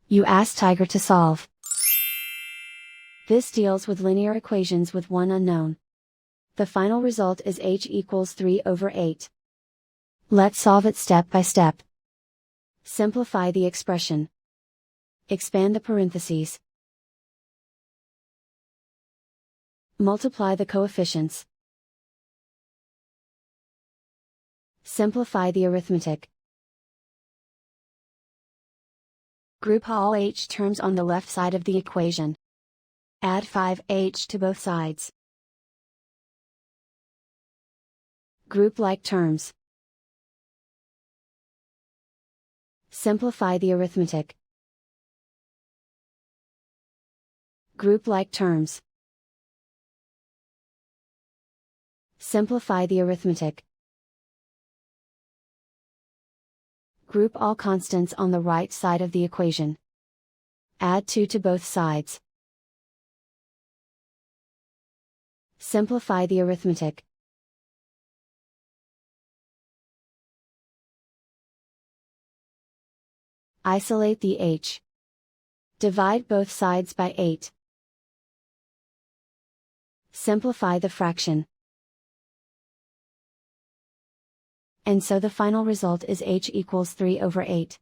You ask Tiger to solve. This deals with linear equations with one unknown. The final result is h equals 3/8. Let's solve it step by step. Simplify the expression. Expand the parentheses. Multiply the coefficients. Simplify the arithmetic. Group all h terms on the left side of the equation. Add 5h to both sides. Group like terms. Simplify the arithmetic. Group like terms. Simplify the arithmetic. Group all constants on the right side of the equation. Add 2 to both sides. Simplify the arithmetic. Isolate the h. Divide both sides by 8. Simplify the fraction. And so the final result is h equals 3/8.